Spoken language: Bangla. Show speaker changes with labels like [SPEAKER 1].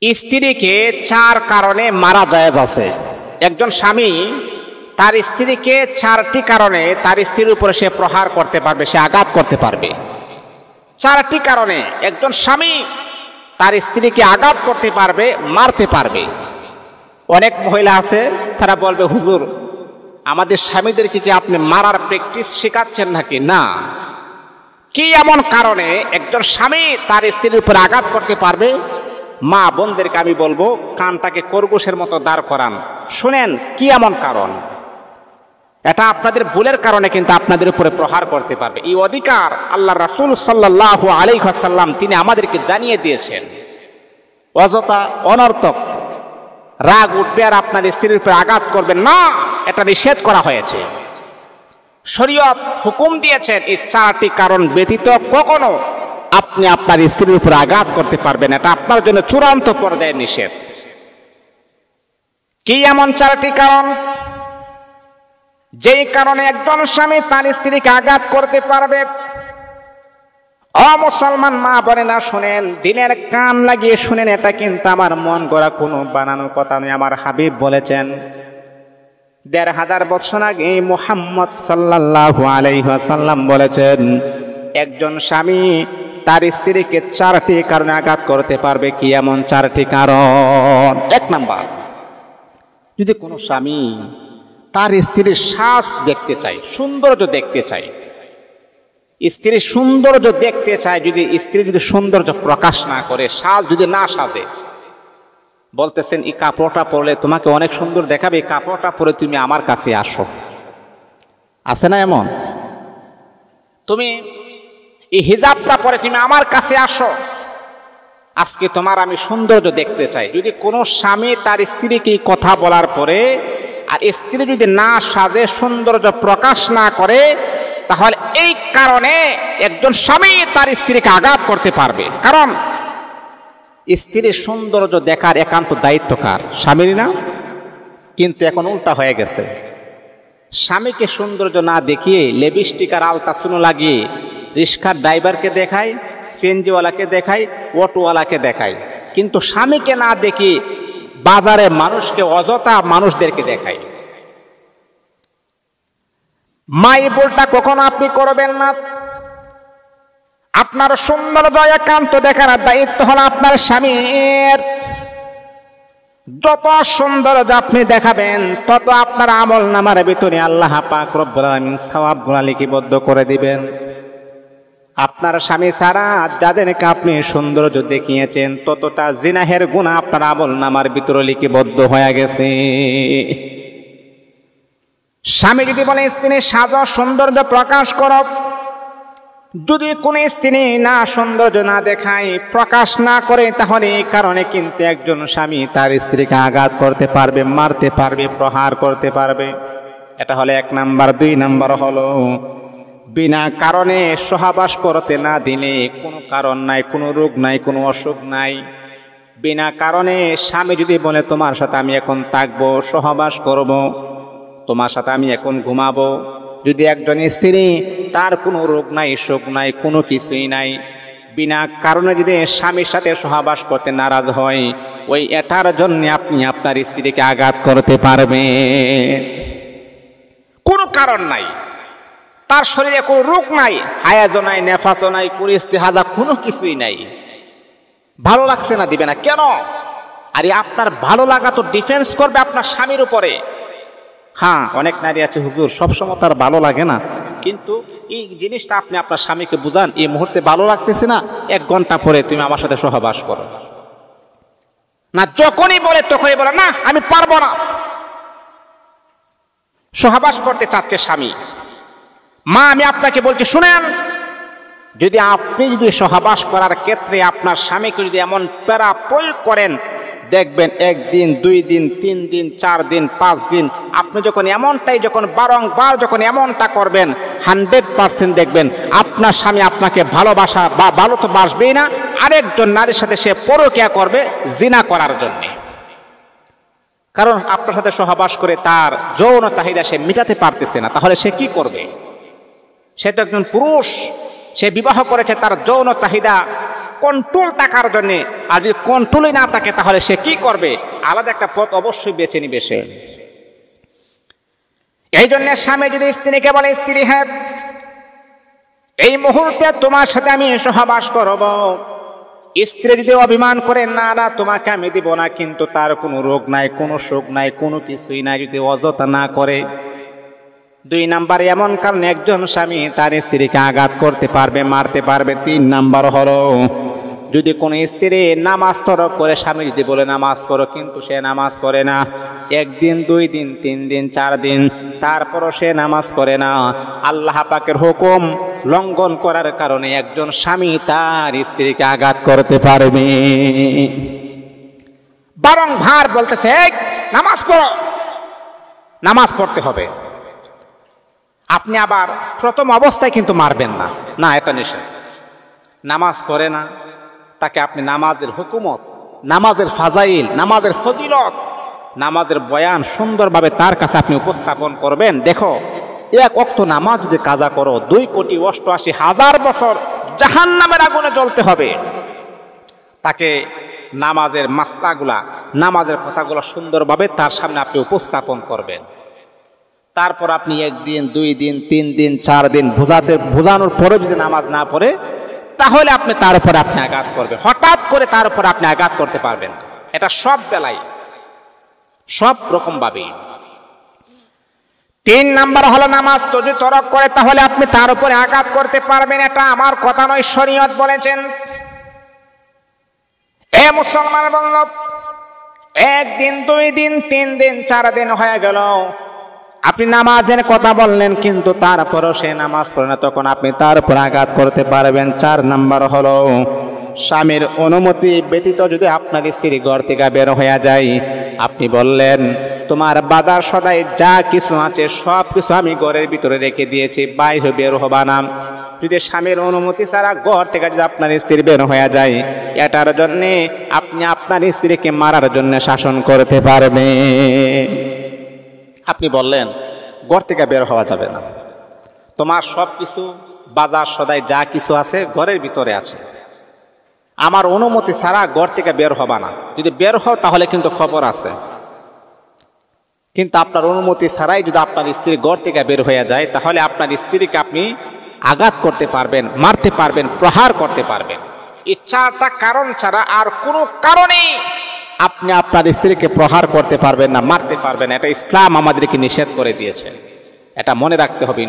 [SPEAKER 1] স্ত্রীকে 4 কারণে মারা জায়েজ আছে। একজন স্বামী তার স্ত্রীকে 4টি কারণে তার স্ত্রীর উপরে সে প্রহার করতে পারবে, সে আঘাত করতে পারবে। 4টি কারণে একজন স্বামী তার স্ত্রীকে আঘাত করতে পারবে, মারতে পারবে। অনেক মহিলা আছে তারা বলবে, হুজুর আমাদের স্বামীদেরকে কি আপনি মারার প্র্যাকটিস শেখাচ্ছেন নাকি? না। কি এমন কারণে একজন স্বামী তার স্ত্রীর উপর আঘাত করতে পারবে? মা বোনদেরকে আমি বলবো, কানটাকে খরগোশের মতো দাঁড় করান, শুনেন কি এমন কারণ। এটা আপনাদের ভুলের কারণে কিন্তু আপনাদের উপরে প্রহার করতে পারবে। এই অধিকার আল্লাহ রাসূল সাল্লাল্লাহু আলাইহি ওয়াসাল্লাম তিনি আমাদেরকে জানিয়ে দিয়েছেন। অযথা অনর্থক রাগ উঠবে আর আপনার স্ত্রীর উপর আঘাত করবেন না, এটা নিষেধ করা হয়েছে। শরীয়ত হুকুম দিয়েছেন এই 4টি কারণ ব্যতীত কখনো আপনি আপনার স্ত্রীর উপর আঘাত করতে পারবেন, এটা আপনার জন্য চূড়ান্ত পর্যায়ের নিষেধ। কি এমন 4টি কারণ যেই কারণে একজন স্বামী তার স্ত্রীকে আঘাত করতে পারবে? মুসলমান মা বোনেরা শুনেন, দিনের কান লাগিয়ে শুনেন, এটা কিন্তু আমার মন গড়া কোনো বানানো কথা নয়। আমার হাবিব বলেছেন ১৫০০ বছর আগে মুহাম্মদ সাল্লাল্লাহু আলাইহি ওয়াসাল্লাম বলেছেন, একজন স্বামী তার স্ত্রীকে 4টি কারণে আঘাত করতে পারবে। কি এমন 4টি কারণ? 1 নাম্বার, যদি কোনো স্বামী তার স্ত্রীর সাজ দেখতে চায়, সৌন্দর্য দেখতে চায়, স্ত্রীর সৌন্দর্য দেখতে চায়, যদি স্ত্রী যদি সৌন্দর্য প্রকাশ না করে, সাজ যদি না সাজে, বলতেছেন এই কাপড়টা পরলে তোমাকে অনেক সুন্দর দেখাবে, এই কাপড়টা পরে তুমি আমার কাছে আসো। আছে না এমন? তুমি এই হিজাবটা পরে তুমি আমার কাছে আসো, আজকে তোমার আমি সৌন্দর্য দেখতে চাই। যদি কোনো স্বামী তার স্ত্রীকে এই কথা বলার পরে আর স্ত্রী যদি না সাজে, সৌন্দর্য প্রকাশ না করে, তাহলে এই কারণে একজন স্বামী তার স্ত্রীকে আঘাত করতে পারবে। কারণ স্ত্রীর সৌন্দর্য দেখার একান্ত দায়িত্ব কার? স্বামীর না? কিন্তু এখন উল্টা হয়ে গেছে, স্বামীকে সৌন্দর্য না দেখিয়ে লিপস্টিক আর আলতাসুনো লাগিয়ে রিক্সার ড্রাইভারকে দেখায়, সিএনজিওয়ালাকে দেখায়, অটোওয়ালাকে দেখায়, কিন্তু স্বামীকে না দেখি বাজারে মানুষকে, অযথা মানুষদেরকে দেখায়। মা, এই ভুলটা কখনো আপনি করবেন না। আপনার সৌন্দর্য একান্ত দেখার দায়িত্ব হলো আপনার স্বামীর। যত সৌন্দর্য আপনি দেখাবেন, তত আপনার আমল নামার ভিতরে আল্লাহ পাক রব্বুল আলামিন সওয়াবগুলো লিপিবদ্ধ করে দিবেন। আপনার স্বামী ছাড়া যাদেরকে আপনি সৌন্দর্য দেখিয়েছেন, ততটা জিনাহের গুনাহ আপনার আমল নামার ভিতরে লিপিবদ্ধ হয়ে গেছে। স্বামী যদি বলে স্ত্রী সাজো, সৌন্দর্য প্রকাশ করো, যদি কোনো স্ত্রী না সৌন্দর্য না দেখায়, প্রকাশ না করে, তাহলে এই কারণে কিন্তু একজন স্বামী তার স্ত্রীকে আঘাত করতে পারবে, মারতে পারবে, প্রহার করতে পারবে। এটা হলো 1 নাম্বার। 2 নাম্বার হলো বিনা কারণে সহবাস করতে না দিলে, কোনো কারণ নাই, কোনো রোগ নাই, কোনো অসুখ নাই, বিনা কারণে স্বামী যদি বলে তোমার সাথে আমি এখন থাকবো, সহবাস করব, তোমার সাথে আমি এখন ঘুমাবো, যদি একজন স্ত্রী তার কোনো রোগ নাই, শোক নাই, কোনো কিছুই নাই, বিনা কারণে যদি স্বামীর সাথে সহবাস করতে নারাজ হয়, ওই এটার জন্য আপনি আপনার স্ত্রীকে আঘাত করতে পারবেন। কোনো কারণ নাই, তার শরীরে কোনো রোগ নাই, হায়াজও নাই, নেফাসও নাই, কোনো ইস্তেহাজা, কোনো কিছুই নাই, ভালো লাগছে না, দিবে না কেন? আরে আপনার ভালো লাগা তো ডিফেন্স করবে আপনার স্বামীর উপরে। হ্যাঁ, অনেক নারী আছে হুজুর সবসময় তার ভালো লাগে না, কিন্তু এই জিনিসটা আপনি আপনার স্বামীকে বুঝান, এই মুহূর্তে ভালো লাগতেছে না, 1 ঘন্টা পরে তুমি আমার সাথে সহবাস করো না। যখনই বলে তখনই বলে না আমি পারবো না, সহবাস করতে চাচ্ছে স্বামী। মা, আমি আপনাকে বলছি শুনেন, যদি আপনি যদি সহবাস করার ক্ষেত্রে আপনার স্বামীকে যদি এমন প্যারা প্রয়োগ করেন, দেখবেন 1 দিন, 2 দিন, 3 দিন, 4 দিন, 5 দিন, আপনি যখন এমনটাই যখন বারংবার যখন এমনটা করবেন, 100% দেখবেন আপনার স্বামী আপনাকে ভালোবাসা বা ভালো তো বাসবেই না, আরেকজন নারীর সাথে সে পরকীয়া করবে জিনা করার জন্য। কারণ আপনার সাথে সহবাস করে তার যৌন চাহিদা সে মিটাতে পারতেছে না, তাহলে সে কি করবে? সে তো একজন পুরুষ, সে বিবাহ করেছে তার যৌন চাহিদা কন্ট্রোল থাকার জন্য। আর যদি কন্ট্রোলই না থাকে তাহলে সে কি করবে? আলাদা একটা পথ অবশ্যই বেছে নিবে সে। এই জন্য স্বামী যদি স্ত্রীকে বলে, স্ত্রী হ্যাঁ এই মুহূর্তে তোমার সাথে আমি সহবাস করব, স্ত্রী যদি অভিমান করে না না তোমাকে আমি দিব না, কিন্তু তার কোনো রোগ নাই, কোনো শোক নাই, কোনো কিছুই নাই, যদি অযথা না করে, 2 নাম্বার এমন কারণে একজন স্বামী তার স্ত্রীকে আঘাত করতে পারবে, মারতে পারবে। 3 নাম্বার হলো যদি কোনো স্ত্রী নামাজ তরক করে, স্বামী যদি বলে নামাজ করো কিন্তু সে নামাজ করে না, 1 দিন 2 দিন 3 দিন 4 দিন তারপরও সে নামাজ করে না, আল্লাহ পাকের হুকুম লঙ্ঘন করার কারণে একজন স্বামী তার স্ত্রীকে আঘাত করতে পারবে। বারংবার বলতেছে নামাজ পড়ো, নামাজ পড়তে হবে। আপনি আবার প্রথম অবস্থায় কিন্তু মারবেন না, না এটা নিষেধ। নামাজ পড়ে না, তাকে আপনি নামাজের হুকুমত, নামাজের ফাজাইল, নামাজের ফজিলত, নামাজের বয়ান সুন্দরভাবে তার কাছে আপনি উপস্থাপন করবেন। দেখো 1 ওয়াক্ত নামাজ যদি কাজা করো 2,88,000 বছর জাহান্নামের আগুনে জ্বলতে হবে। তাকে নামাজের মাসলাগুলা, নামাজের কথাগুলো সুন্দরভাবে তার সামনে আপনি উপস্থাপন করবেন। তারপর আপনি 1 দিন 2 দিন 3 দিন 4 দিন বোঝানোর পরে যদি নামাজ না পড়ে, তাহলে আপনি তার উপরে আপনি আঘাত করবেন। হঠাৎ করে তার উপর আপনি আঘাত করতে পারবেন না, এটা সব বেলায়, সব রকম ভাবেই। 3 নাম্বার হলো নামাজ যদি তরক করে তাহলে আপনি তার উপরে আঘাত করতে পারবেন। এটা আমার কথা নয়, শরীয়ত বলেছেন। এ মুসলমান বলল 1 দিন 2 দিন 3 দিন 4 দিন হয়ে গেল, আপনি নামাজের কথা বললেন কিন্তু তারপরও সে নামাজ পড়ে না, তখন আপনি তার উপর আঘাত করতে পারবেন। 4 নাম্বার হলো স্বামীর অনুমতি ব্যতীত যদি আপনার স্ত্রী ঘর থেকে বের হয়ে যায়, আপনি বললেন তোমার বাজার সদাই যা কিছু আছে সব কিছু আমি ঘরের ভিতরে রেখে দিয়েছি, বাইরে বের হবা না। যদি স্বামীর অনুমতি ছাড়া ঘর থেকে যদি আপনার স্ত্রী বের হয়ে যায়, এটার জন্য আপনি আপনার স্ত্রীকে মারার জন্য শাসন করতে পারবেন। আপনি বললেন ঘর থেকে বের হওয়া যাবে না, তোমার সব কিছু বাজার সদাই যা কিছু আছে ঘরের ভিতরে আছে, আমার অনুমতি ছাড়া ঘর থেকে বের হবা না। যদি বের হও তাহলে কিন্তু খবর আছে, কিন্তু আপনার অনুমতি ছাড়াই যদি আপনার স্ত্রী ঘর থেকে বের হয়ে যায়, তাহলে আপনার স্ত্রীকে আপনি আঘাত করতে পারবেন, মারতে পারবেন, প্রহার করতে পারবেন। এই 4টা কারণ ছাড়া আর কোনো কারণেই আপনি আপনার স্ত্রীকে প্রহার করতে পারবেন না, মারতে পারবেন। এটা ইসলাম আমাদেরকে নিষেধ করে দিয়েছে, এটা মনে রাখতে হবে।